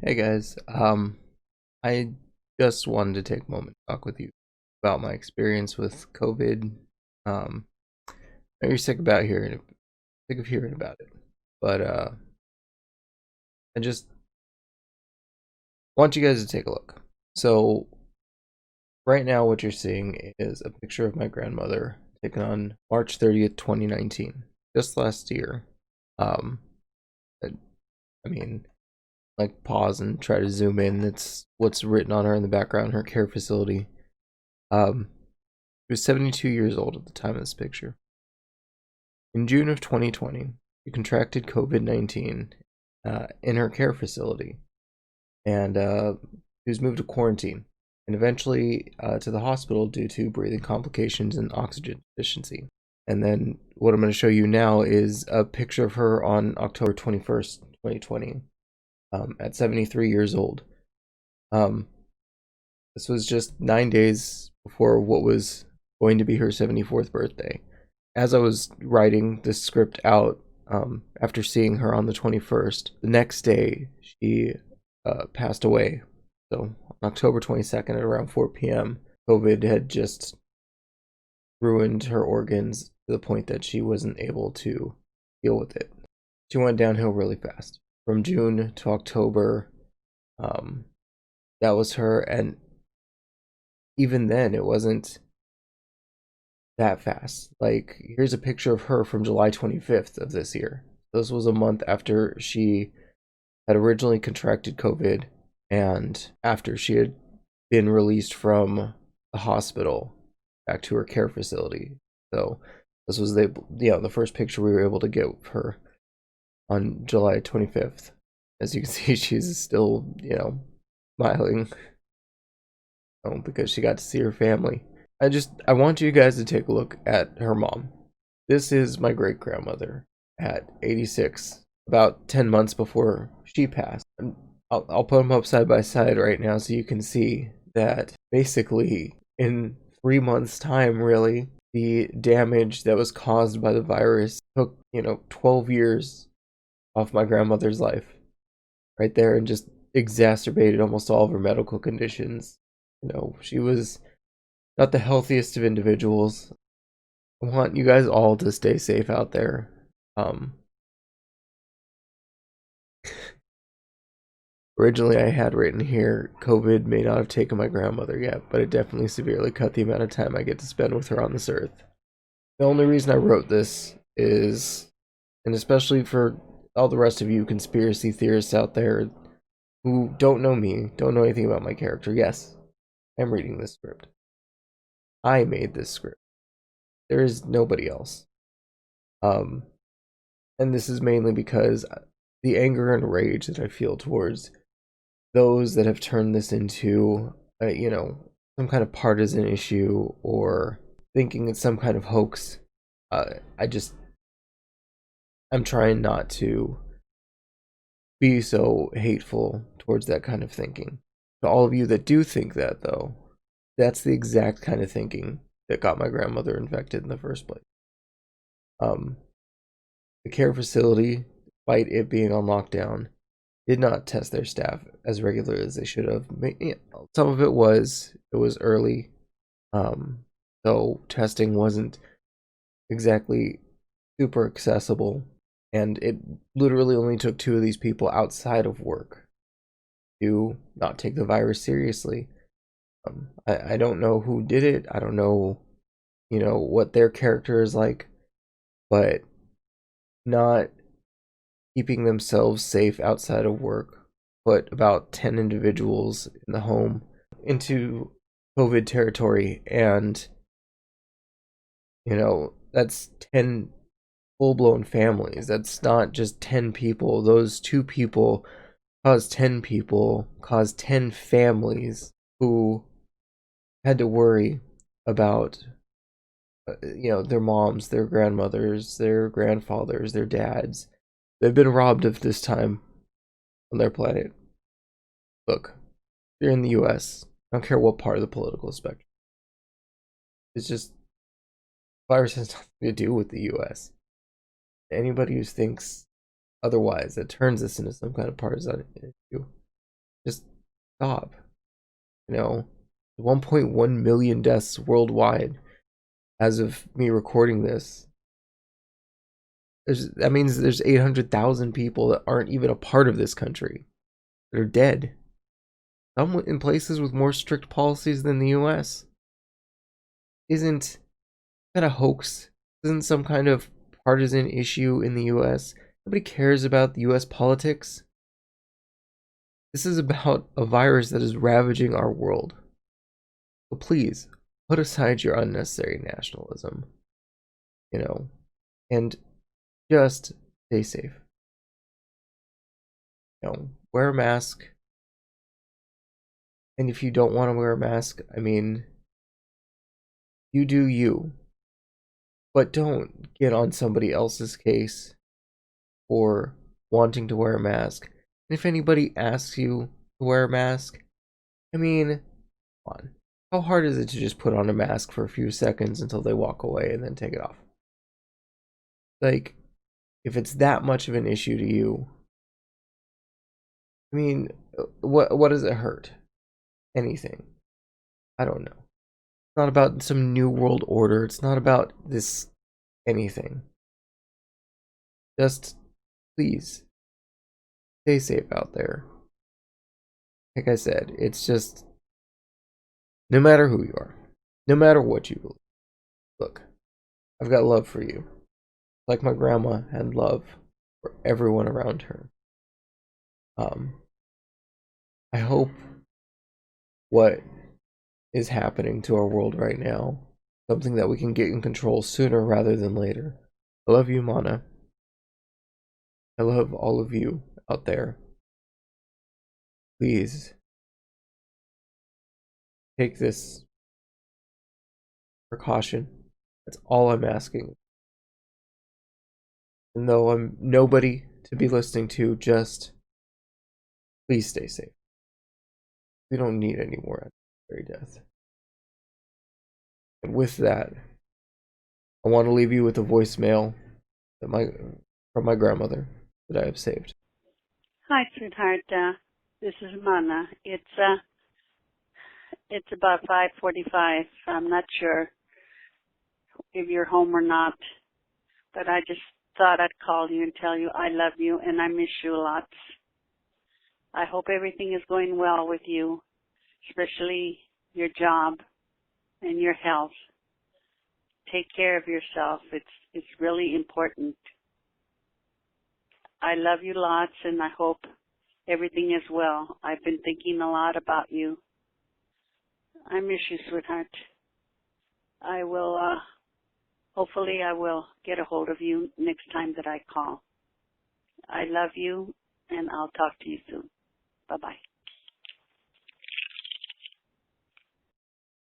Hey guys, I just wanted to take a moment to talk with you about my experience with COVID. Um, I know you're sick of hearing about it, but I just want you guys to take a look. So right now, what you're seeing is a picture of my grandmother taken on March 30th, 2019, just last year. Um, I, I mean, like pause and try to zoom in. That's what's written on her in the background, her care facility. She was 72 years old at the time of this picture. In June of 2020, she contracted COVID-19 in her care facility, and she was moved to quarantine and eventually to the hospital due to breathing complications and oxygen deficiency. And then what I'm going to show you now is a picture of her on October 21st, 2020, at 73 years old. Um, this was just 9 days before what was going to be her 74th birthday. As I was writing this script out, after seeing her on the 21st, the next day she passed away. So on October 22nd at around 4 p.m., COVID had just ruined her organs to the point that she wasn't able to deal with it. She went downhill really fast. From June to October, um, that was her. And even then, it wasn't that fast. Like, here's a picture of her from July 25th of this year. This was a month after she had originally contracted COVID and after she had been released from the hospital back to her care facility. So this was the first picture we were able to get of her on July 25th. As you can see, she's still, smiling, because she got to see her family. I want you guys to take a look at her mom. This is my great grandmother at 86, about 10 months before she passed. And I'll put them up side by side right now so you can see that basically in 3 months' time, really, the damage that was caused by the virus took, 12 years off my grandmother's life right there and just exacerbated almost all of her medical conditions. She was not the healthiest of individuals. I want you guys all to stay safe out there. Um, Originally, I had written here, COVID may not have taken my grandmother yet, but it definitely severely cut the amount of time I get to spend with her on this earth. The only reason I wrote this is, and especially for all the rest of you conspiracy theorists out there who don't know me, don't know anything about my character, yes, I'm reading this script. I made this script. There is nobody else. Um, and this is mainly because the anger and rage that I feel towards those that have turned this into, some kind of partisan issue or thinking it's some kind of hoax. Uh, I just, I'm trying not to be so hateful towards that kind of thinking. To all of you that do think that, though, that's the exact kind of thinking that got my grandmother infected in the first place. Um, the care facility, despite it being on lockdown, did not test their staff as regularly as they should have. Some of it was early, so testing wasn't exactly super accessible, and it literally only took two of these people outside of work to not take the virus seriously. I don't know who did it. I don't know, what their character is like, but not keeping themselves safe outside of work put about 10 individuals in the home into COVID territory. And, that's 10 full blown families. That's not just 10 people. Those two people caused 10 people, caused 10 families who had to worry about, their moms, their grandmothers, their grandfathers, their dads. They've been robbed of this time on their planet. Look, if you're in the US, I don't care what part of the political spectrum. It's just, virus has nothing to do with the US. Anybody who thinks otherwise, that turns this into some kind of partisan issue, Just stop. 1.1 million deaths worldwide as of me recording this. That means there's 800,000 people that aren't even a part of this country that are dead. Some in places with more strict policies than the US. Isn't that a hoax? Isn't some kind of partisan issue in the US? Nobody cares about the US politics. This is about a virus that is ravaging our world. So please, put aside your unnecessary nationalism, and just stay safe. Wear a mask. And if you don't want to wear a mask, I mean, you do you. But don't get on somebody else's case for wanting to wear a mask. And if anybody asks you to wear a mask, I mean, come on. How hard is it to just put on a mask for a few seconds until they walk away and then take it off? Like, if it's that much of an issue to you, I mean, what does it hurt? Anything. I don't know. It's not about some new world order. It's not about this anything. Just please stay safe out there. Like I said, it's just no matter who you are, no matter what you believe. Look, I've got love for you. Like my grandma had love for everyone around her. I hope what is happening to our world right now, something that we can get in control sooner rather than later. I love you, Mana. I love all of you out there. Please take this precaution. That's all I'm asking. And though I'm nobody to be listening to, just please stay safe. We don't need any more unnecessary death. And with that, I want to leave you with a voicemail from my grandmother that I have saved. Hi, sweetheart. This is Mana. It's about 5:45. I'm not sure if you're home or not, but I just thought I'd call you and tell you I love you and I miss you a lot. I hope everything is going well with you, especially your job and your health. Take care of yourself. It's really important. I love you lots, and I hope everything is well. I've been thinking a lot about you. I miss you, sweetheart. I will, hopefully I will get a hold of you next time that I call. I love you, and I'll talk to you soon. Bye-bye.